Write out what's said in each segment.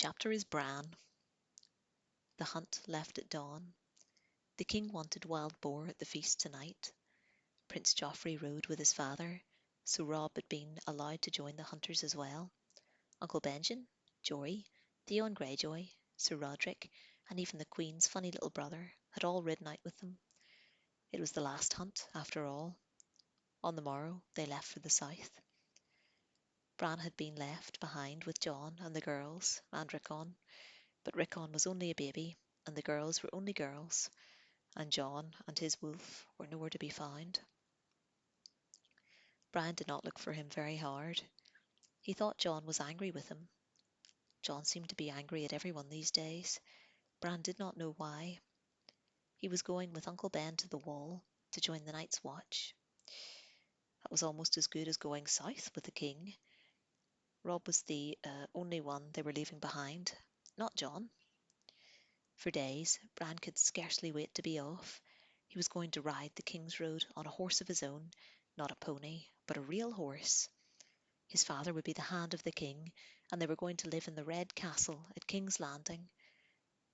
chapter is Bran. The hunt left at dawn. The king wanted wild boar at the feast tonight. Prince Joffrey rode with his father, so Robb had been allowed to join the hunters as well. Uncle Benjen, Jory, Theon Greyjoy, Sir Roderick, and even the Queen's funny little brother had all ridden out with them. It was the last hunt, after all. On the morrow they left for the south. Bran had been left behind with Jon and the girls and Rickon, but Rickon was only a baby, and the girls were only girls, and Jon and his wolf were nowhere to be found. Bran did not look for him very hard. He thought Jon was angry with him. Jon seemed to be angry at everyone these days. Bran did not know why. He was going with Uncle Ben to the wall to join the Night's Watch. That was almost as good as going south with the king. Robb was the only one they were leaving behind, not Jon. For days, Bran could scarcely wait to be off. He was going to ride the King's Road on a horse of his own, not a pony, but a real horse. His father would be the hand of the king, and they were going to live in the Red Castle at King's Landing,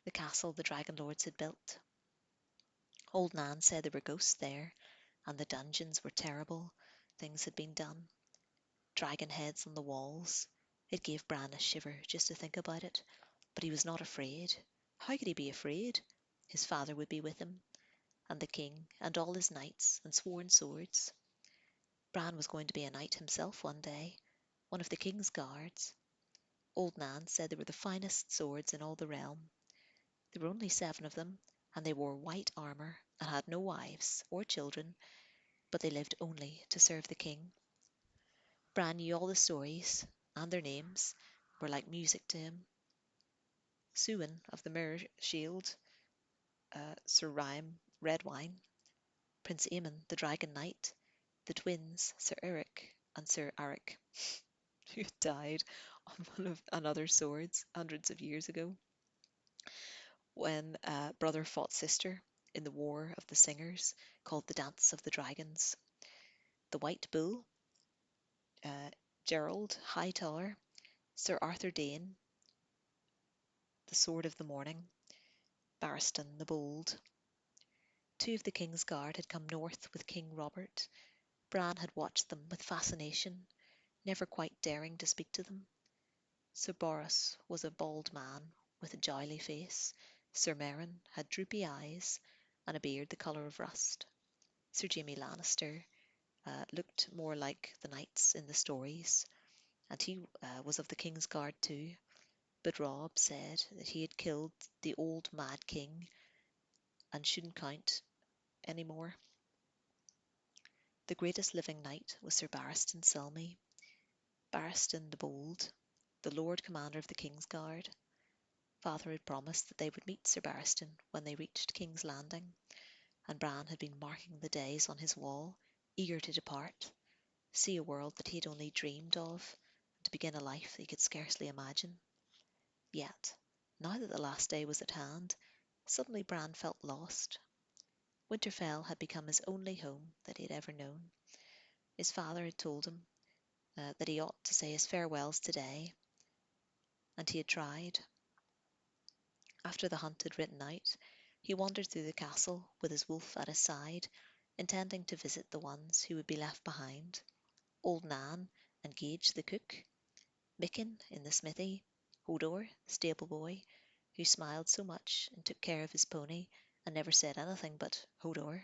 the castle the Dragon Lords had built. Old Nan said there were ghosts there, and the dungeons were terrible. Things had been done. Dragon heads on the walls. It gave Bran a shiver just to think about it, but he was not afraid. How could he be afraid? His father would be with him, and the king, and all his knights and sworn swords. Bran was going to be a knight himself one day, one of the king's guards. Old Nan said they were the finest swords in all the realm. There were only 7 of them, and they wore white armour and had no wives or children, but they lived only to serve the king. Bran knew all the stories, and their names were like music to him. Suan of the Mirror Shield, Sir Rime Redwine, Prince Aemon the Dragon Knight, the twins Sir Eric and Sir Aric, who died on one of another swords hundreds of years ago, when brother fought sister in the War of the Singers, called the Dance of the Dragons. The White Bull, Gerald Hightower, Sir Arthur Dane, the Sword of the Morning, Barristan the Bold. 2 of the King's Guard had come north with King Robert. Bran had watched them with fascination, never quite daring to speak to them. Sir Boros was a bald man with a jowly face. Sir Meryn had droopy eyes and a beard the colour of rust. Sir Jaime Lannister looked more like the knights in the stories, and he was of the King's Guard too. But Robb said that he had killed the old Mad King and shouldn't count any more. The greatest living knight was Sir Barristan Selmy, Barristan the Bold, the Lord Commander of the King's Guard. Father had promised that they would meet Sir Barristan when they reached King's Landing, and Bran had been marking the days on his wall, eager to depart, see a world that he had only dreamed of, and to begin a life that he could scarcely imagine. Yet, now that the last day was at hand, suddenly Bran felt lost. Winterfell had become his only home that he had ever known. His father had told him that he ought to say his farewells today, and he had tried. After the hunt had ridden out, he wandered through the castle with his wolf at his side, intending to visit the ones who would be left behind. Old Nan and Gage the cook, Micken in the smithy, Hodor, the stable boy, who smiled so much and took care of his pony and never said anything but Hodor.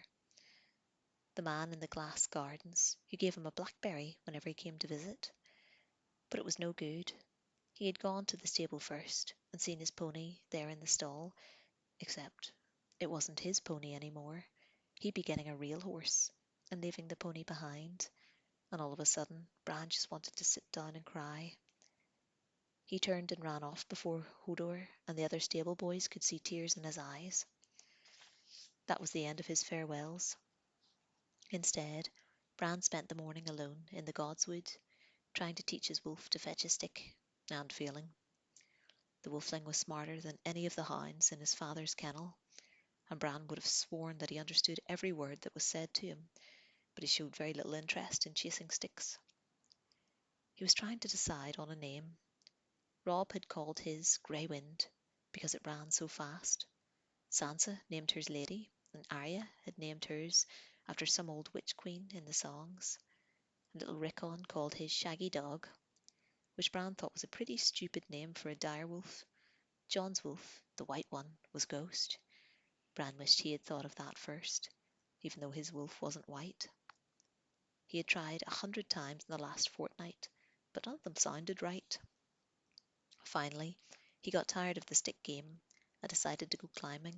The man in the glass gardens, who gave him a blackberry whenever he came to visit. But it was no good. He had gone to the stable first and seen his pony there in the stall, except it wasn't his pony anymore. He'd be getting a real horse and leaving the pony behind, and all of a sudden Bran just wanted to sit down and cry. He turned and ran off before Hodor and the other stable boys could see tears in his eyes. That was the end of his farewells. Instead, Bran spent the morning alone in the Godswood, trying to teach his wolf to fetch a stick, and failing. The wolfling was smarter than any of the hounds in his father's kennel, and Bran would have sworn that he understood every word that was said to him, but he showed very little interest in chasing sticks. He was trying to decide on a name. Rob had called his Grey Wind because it ran so fast. Sansa named hers Lady, and Arya had named hers after some old witch queen in the songs. And little Rickon called his Shaggy Dog, which Bran thought was a pretty stupid name for a dire wolf. Jon's wolf, the white one, was Ghost. Bran wished he had thought of that first, even though his wolf wasn't white. He had tried 100 times in the last fortnight, but none of them sounded right. Finally, he got tired of the stick game and decided to go climbing.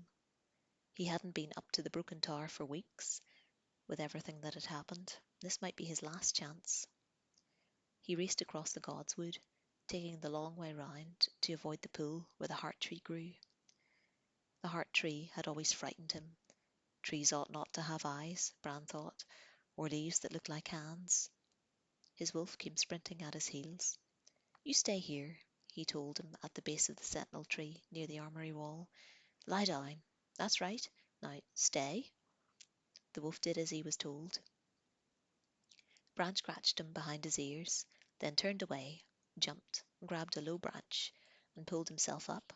He hadn't been up to the broken tower for weeks, with everything that had happened. This might be his last chance. He raced across the Godswood, taking the long way round to avoid the pool where the heart tree grew. The heart tree had always frightened him. Trees ought not to have eyes, Bran thought, or leaves that look like hands. His wolf came sprinting at his heels. You stay here, he told him at the base of the sentinel tree near the armory wall. Lie down. That's right. Now, stay. The wolf did as he was told. Bran scratched him behind his ears, then turned away, jumped, grabbed a low branch, and pulled himself up.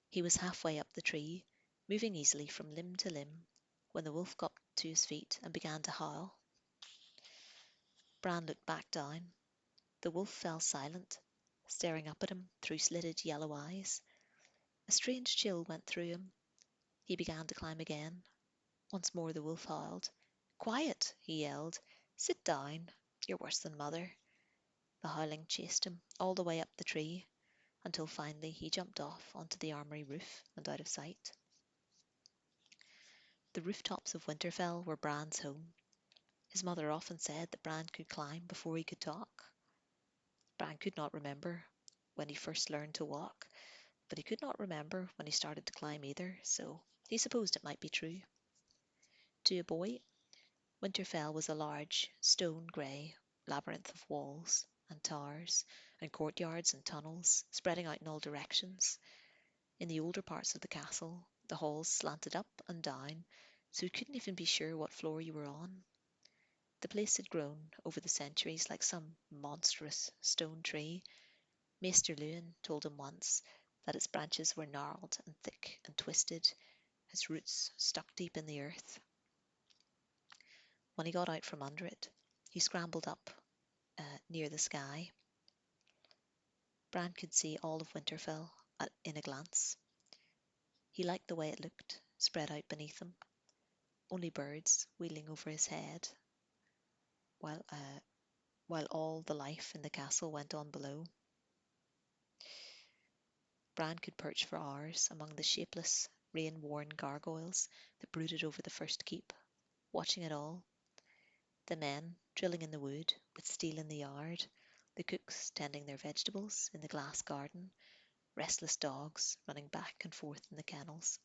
He was halfway up the tree, moving easily from limb to limb, when the wolf got to his feet and began to howl. Bran looked back down. The wolf fell silent, staring up at him through slitted yellow eyes. A strange chill went through him. He began to climb again. Once more the wolf howled. Quiet, he yelled. Sit down. You're worse than mother. The howling chased him all the way up the tree, until finally he jumped off onto the armory roof and out of sight. The rooftops of Winterfell were Bran's home. His mother often said that Bran could climb before he could talk. Bran could not remember when he first learned to walk, but he could not remember when he started to climb either, so he supposed it might be true. To a boy, Winterfell was a large, stone-grey labyrinth of walls and towers and courtyards and tunnels spreading out in all directions. In the older parts of the castle, the halls slanted up and down, so you couldn't even be sure what floor you were on. The place had grown over the centuries like some monstrous stone tree. Maester Luwin told him once that its branches were gnarled and thick and twisted, its roots stuck deep in the earth. When he got out from under it, he scrambled up near the sky. Bran could see all of Winterfell in a glance. He liked the way it looked, spread out beneath him, only birds wheeling over his head, while while all the life in the castle went on below. Bran could perch for hours among the shapeless, rain-worn gargoyles that brooded over the first keep, watching it all. The men drilling in the wood with steel in the yard, the cooks tending their vegetables in the glass garden, restless dogs running back and forth in the kennels.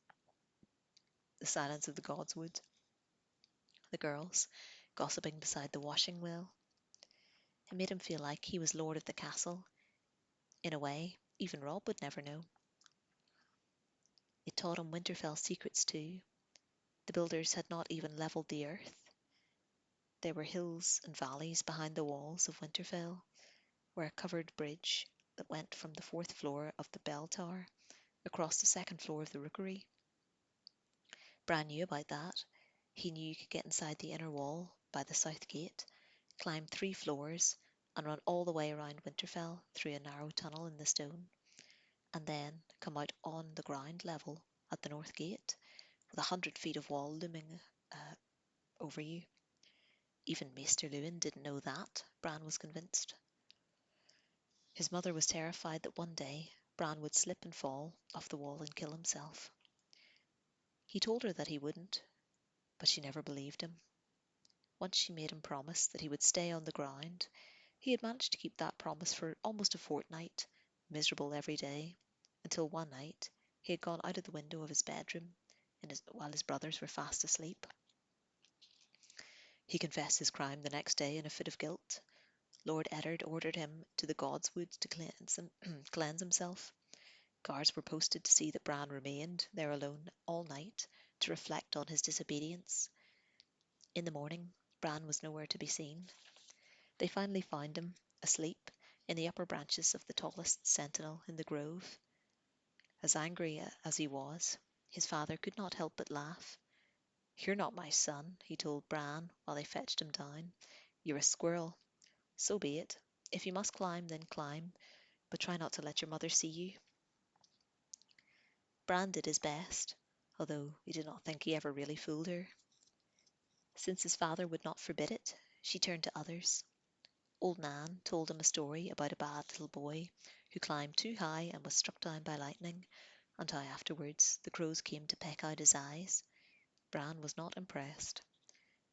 The silence of the Godswood, the girls gossiping beside the washing wheel. It made him feel like he was lord of the castle. In a way, even Rob would never know. It taught him Winterfell secrets too. The builders had not even levelled the earth. There were hills and valleys behind the walls of Winterfell, where a covered bridge that went from the fourth floor of the bell tower across the second floor of the rookery. Bran knew about that. He knew you could get inside the inner wall by the south gate, climb 3 floors, and run all the way around Winterfell through a narrow tunnel in the stone, and then come out on the ground level at the north gate, with 100 feet of wall looming over you. Even Maester Luwin didn't know that, Bran was convinced. His mother was terrified that one day Bran would slip and fall off the wall and kill himself. He told her that he wouldn't, but she never believed him. Once she made him promise that he would stay on the ground. He had managed to keep that promise for almost a fortnight, miserable every day, until one night he had gone out of the window of his bedroom while his brothers were fast asleep. He confessed his crime the next day in a fit of guilt. Lord Eddard ordered him to the Godswood to cleanse himself. Guards were posted to see that Bran remained there alone all night to reflect on his disobedience. In the morning, Bran was nowhere to be seen. They finally found him, asleep, in the upper branches of the tallest sentinel in the grove. As angry as he was, his father could not help but laugh. "You're not my son," he told Bran while they fetched him down. "You're a squirrel. So be it. If you must climb, then climb, but try not to let your mother see you." Bran did his best, although he did not think he ever really fooled her. Since his father would not forbid it, she turned to others. Old Nan told him a story about a bad little boy who climbed too high and was struck down by lightning, and how afterwards the crows came to peck out his eyes. Bran was not impressed.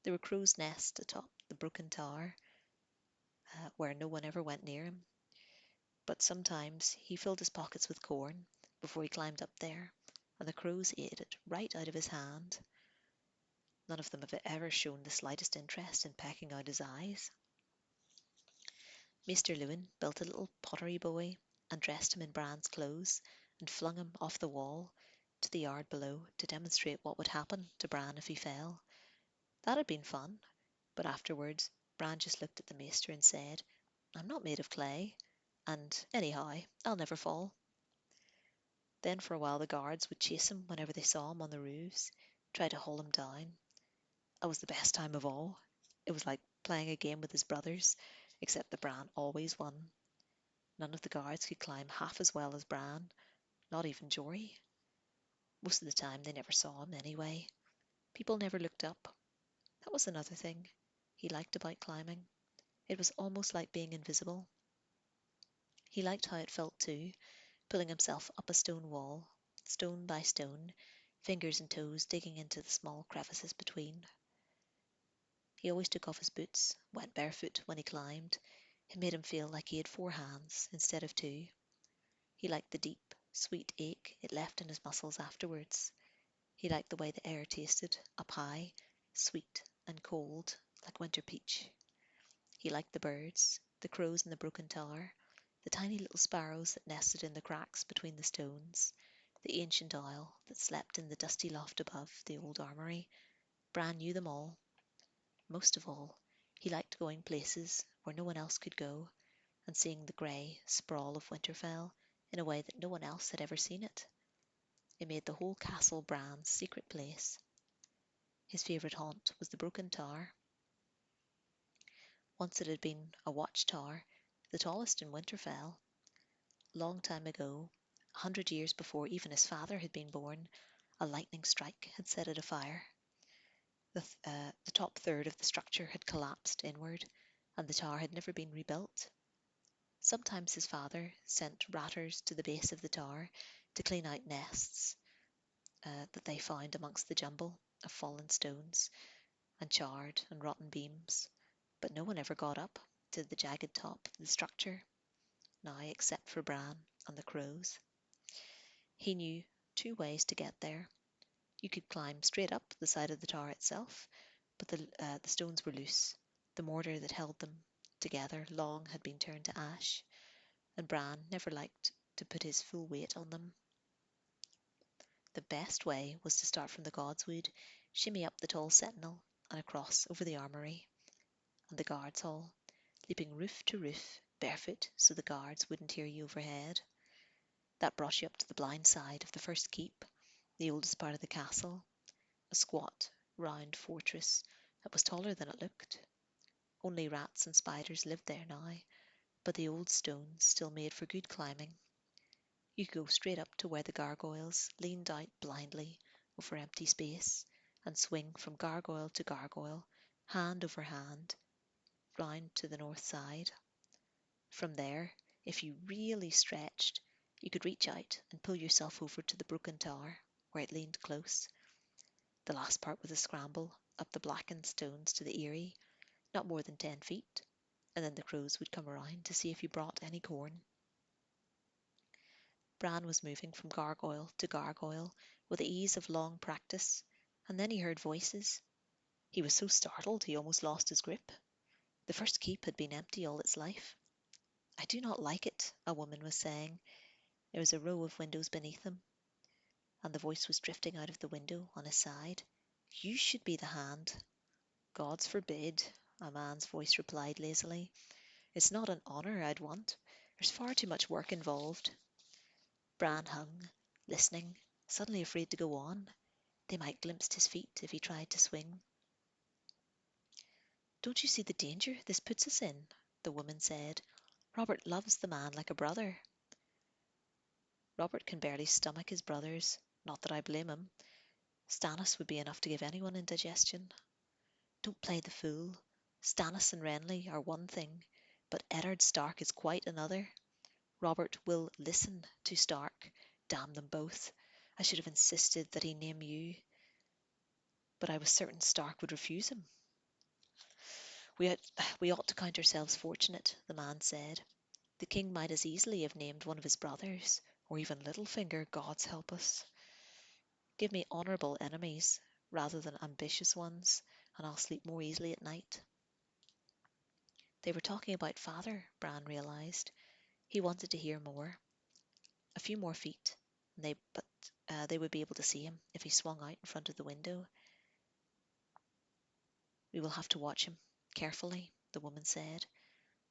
There were crows' nests atop the broken tower, where no one ever went near him, but sometimes he filled his pockets with corn before he climbed up there, and the crows ate it right out of his hand. None of them have ever shown the slightest interest in pecking out his eyes. Maester Lewin built a little pottery boy and dressed him in Bran's clothes and flung him off the wall to the yard below to demonstrate what would happen to Bran if he fell. That had been fun, but afterwards Bran just looked at the Maester and said, "I'm not made of clay, and anyhow, I'll never fall." Then for a while the guards would chase him whenever they saw him on the roofs, try to haul him down. That was the best time of all. It was like playing a game with his brothers, except that Bran always won. None of the guards could climb half as well as Bran, not even Jory. Most of the time they never saw him anyway. People never looked up. That was another thing he liked about climbing. It was almost like being invisible. He liked how it felt too, pulling himself up a stone wall, stone by stone, fingers and toes digging into the small crevices between. He always took off his boots, went barefoot when he climbed. It made him feel like he had 4 hands instead of 2. He liked the deep, sweet ache it left in his muscles afterwards. He liked the way the air tasted, up high, sweet and cold, like winter peach. He liked the birds, the crows in the broken tower, the tiny little sparrows that nested in the cracks between the stones, the ancient owl that slept in the dusty loft above the old armoury. Bran knew them all. Most of all, he liked going places where no one else could go, and seeing the grey sprawl of Winterfell in a way that no one else had ever seen it. It made the whole castle Bran's secret place. His favourite haunt was the broken tower. Once it had been a watchtower, the tallest in Winterfell. Long time ago, 100 years before even his father had been born, a lightning strike had set it afire. The top third of the structure had collapsed inward, and the tower had never been rebuilt. Sometimes his father sent ratters to the base of the tower to clean out nests that they found amongst the jumble of fallen stones and charred and rotten beams, but no one ever got up to the jagged top of the structure, now except for Bran and the crows. He knew 2 ways to get there. You could climb straight up the side of the tower itself, but the stones were loose. The mortar that held them together long had been turned to ash, and Bran never liked to put his full weight on them. The best way was to start from the Godswood, shimmy up the tall sentinel, and across over the armoury and the guards' hall, leaping roof to roof, barefoot, so the guards wouldn't hear you overhead. That brought you up to the blind side of the first keep, the oldest part of the castle, a squat, round fortress that was taller than it looked. Only rats and spiders lived there now, but the old stones still made for good climbing. You could go straight up to where the gargoyles leaned out blindly over empty space and swing from gargoyle to gargoyle, hand over hand, round to the north side. From there, if you really stretched, you could reach out and pull yourself over to the broken tower, where it leaned close. The last part was a scramble up the blackened stones to the eyrie, not more than 10 feet, and then the crows would come around to see if you brought any corn. Bran was moving from gargoyle to gargoyle with the ease of long practice, and then he heard voices. He was so startled he almost lost his grip. The first keep had been empty all its life. "I do not like it," a woman was saying. There was a row of windows beneath him, and the voice was drifting out of the window on his side. "You should be the hand." "Gods forbid," a man's voice replied lazily. "It's not an honour I'd want. There's far too much work involved. Bran hung, listening, suddenly afraid to go on. They might glimpse his feet if he tried to swing. Don't you see the danger this puts us in? The woman said. Robert loves the man like a brother. Robert can barely stomach his brothers. Not that I blame him. Stannis would be enough to give anyone indigestion. Don't play the fool. Stannis and Renly are one thing, but Eddard Stark is quite another. Robert will listen to Stark. Damn them both. I should have insisted that he name you, but I was certain Stark would refuse him. We ought, we ought to count ourselves fortunate, the man said. The king might as easily have named one of his brothers, or even Littlefinger, God's help us. Give me honourable enemies rather than ambitious ones, and I'll sleep more easily at night. They were talking about father, Bran realised. He wanted to hear more. A few more feet, but they would be able to see him if he swung out in front of the window. We will have to watch him carefully, the woman said.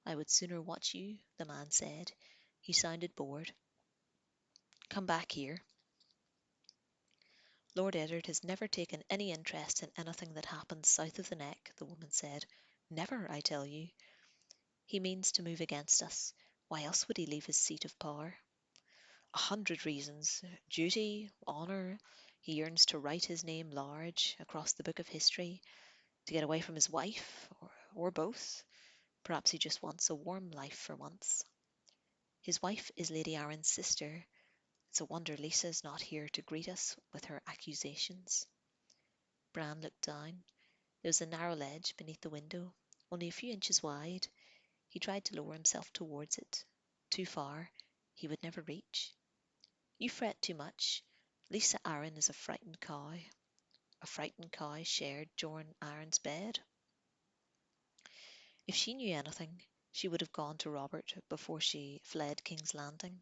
I would sooner watch you, the man said. He sounded bored. Come back here. Lord Eddard has never taken any interest in anything that happens south of the Neck, the woman said. Never, I tell you. He means to move against us. Why else would he leave his seat of power? 100 reasons. Duty, honour. He yearns to write his name large across the book of history, to get away from his wife, or both. Perhaps he just wants a warm life for once. His wife is Lady Arryn's sister. It's a wonder Lisa's not here to greet us with her accusations. Bran looked down. There was a narrow ledge beneath the window, only a few inches wide. He tried to lower himself towards it. Too far. He would never reach. You fret too much. Lisa Arryn is a frightened cow. A frightened cow shared Jorn Arryn's bed. If she knew anything, she would have gone to Robert before she fled King's Landing.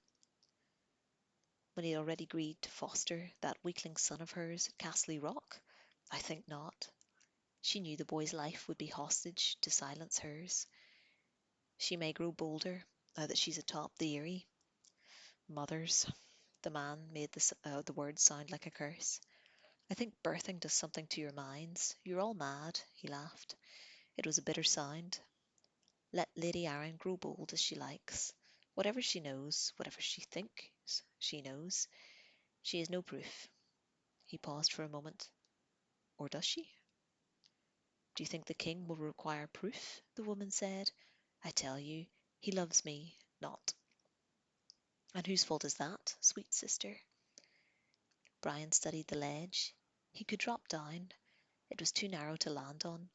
When he had already agreed to foster that weakling son of hers at Castle Rock? I think not. She knew the boy's life would be hostage to silence hers. She may grow bolder now that she's atop the Eyrie. Mothers. The man made the word sound like a curse. I think birthing does something to your minds. You're all mad, he laughed. It was a bitter sound. Let Lady Arryn grow bold as she likes. Whatever she knows, whatever she thinks she knows, she has no proof. He paused for a moment. Or does she? Do you think the king will require proof? The woman said. I tell you, he loves me not. And whose fault is that, sweet sister? Brian studied the ledge. He could drop down. It was too narrow to land on,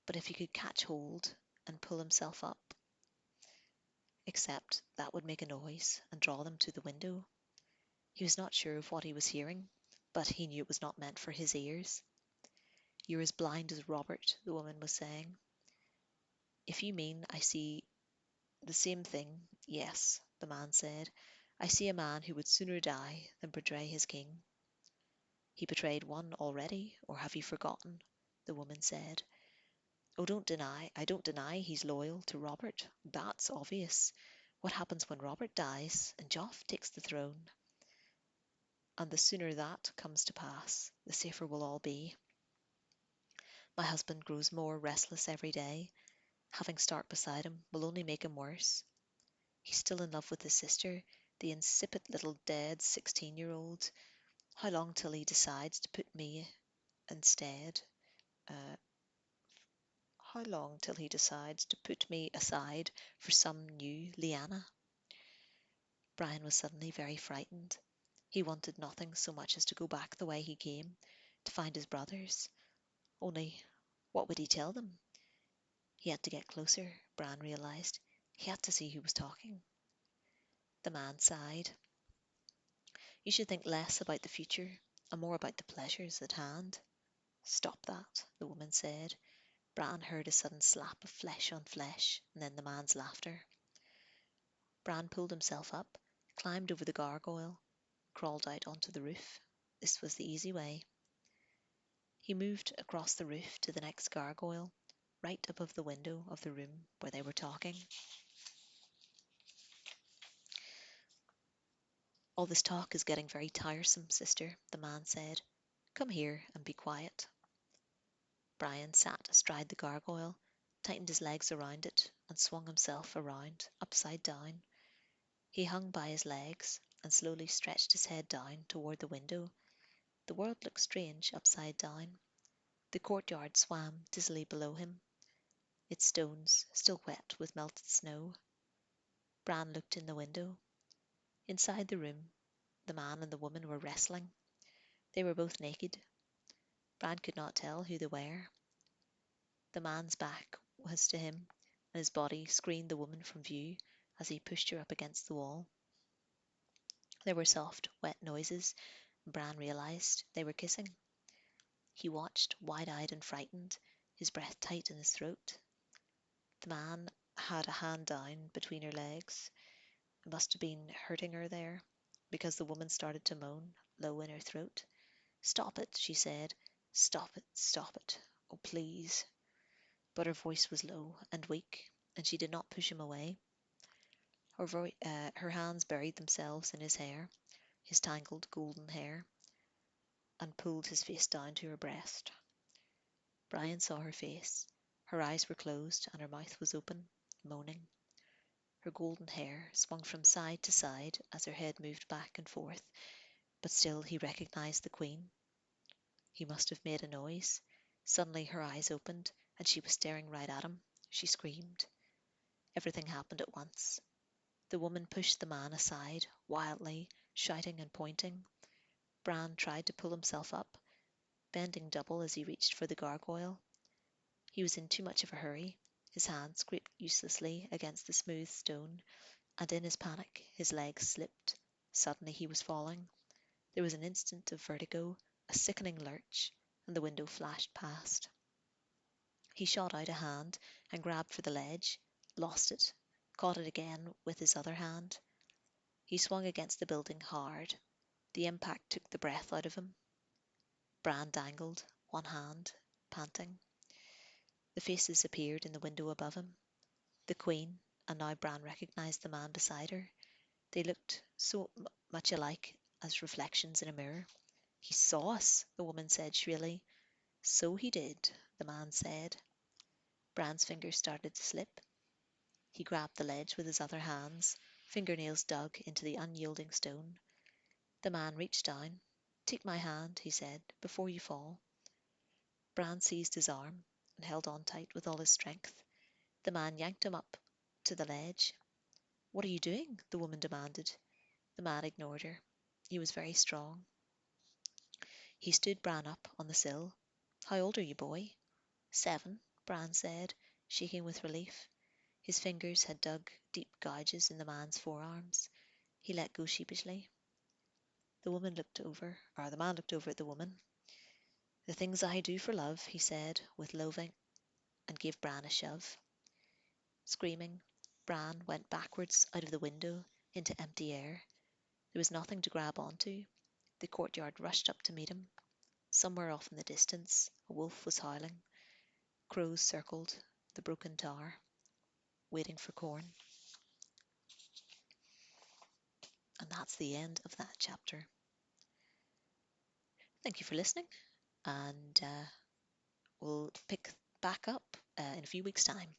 but if he could catch hold and pull himself up. Except that would make a noise and draw them to the window. He was not sure of what he was hearing, but he knew it was not meant for his ears. You're as blind as Robert, the woman was saying. If you mean I see the same thing, yes, the man said. I see a man who would sooner die than betray his king. He betrayed one already, or have you forgotten? The woman said. Oh, I don't deny he's loyal to Robert. That's obvious. What happens when Robert dies and Joff takes the throne? And the sooner that comes to pass, the safer we'll all be. My husband grows more restless every day. Having Stark beside him will only make him worse. He's still in love with his sister, the insipid little dead 16-year-old. How long till he decides to put me instead? Uh, how long till he decides to put me aside for some new Lyanna? Brian was suddenly very frightened. He wanted nothing so much as to go back the way he came, to find his brothers. Only, what would he tell them? He had to get closer, Bran realised. He had to see who was talking. The man sighed. You should think less about the future and more about the pleasures at hand. Stop that, the woman said. Bran heard a sudden slap of flesh on flesh, and then the man's laughter. Bran pulled himself up, climbed over the gargoyle, crawled out onto the roof. This was the easy way. He moved across the roof to the next gargoyle, right above the window of the room where they were talking. All this talk is getting very tiresome, sister, the man said. Come here and be quiet. Brian sat astride the gargoyle, tightened his legs around it, and swung himself around, upside down. He hung by his legs and slowly stretched his head down toward the window. The world looked strange upside down. The courtyard swam dizzily below him, its stones still wet with melted snow. Bran looked in the window. Inside the room, the man and the woman were wrestling. They were both naked. Bran could not tell who they were. The man's back was to him, and his body screened the woman from view as he pushed her up against the wall. There were soft, wet noises, and Bran realized they were kissing. He watched, wide-eyed and frightened, his breath tight in his throat. The man had a hand down between her legs. It must have been hurting her there, because the woman started to moan, low in her throat. Stop it, she said. Stop it, stop it. Oh, please. But her voice was low and weak, and she did not push him away. Her hands buried themselves in his hair, his tangled golden hair, and pulled his face down to her breast. Brian saw her face. Her eyes were closed, and her mouth was open, moaning. Her golden hair swung from side to side as her head moved back and forth, but still he recognized the queen. He must have made a noise. Suddenly her eyes opened, and she was staring right at him. She screamed. Everything happened at once. The woman pushed the man aside, wildly, shouting and pointing. Bran tried to pull himself up, bending double as he reached for the gargoyle. He was in too much of a hurry. His hand scraped uselessly against the smooth stone, and in his panic his legs slipped. Suddenly he was falling. There was an instant of vertigo, a sickening lurch, and the window flashed past. He shot out a hand and grabbed for the ledge, lost it, caught it again with his other hand. He swung against the building hard. The impact took the breath out of him. Bran dangled, one hand, panting. The faces appeared in the window above him. The queen, and now Bran recognized the man beside her. They looked so much alike as reflections in a mirror. He saw us, the woman said shrilly. So he did, the man said. Bran's fingers started to slip. He grabbed the ledge with his other hands, fingernails dug into the unyielding stone. The man reached down. Take my hand, he said, before you fall. Bran seized his arm and held on tight with all his strength. The man yanked him up to the ledge. What are you doing? The woman demanded. The man ignored her. He was very strong. He stood Bran up on the sill. How old are you, boy? 7, Bran said, shaking with relief. His fingers had dug deep gouges in the man's forearms. He let go sheepishly. The man looked over at the woman. The things I do for love, he said, with loathing, and gave Bran a shove. Screaming, Bran went backwards out of the window into empty air. There was nothing to grab onto. The courtyard rushed up to meet him. Somewhere off in the distance, a wolf was howling. Crows circled the broken tower, waiting for corn. And that's the end of that chapter. Thank you for listening, and we'll pick back up in a few weeks' time.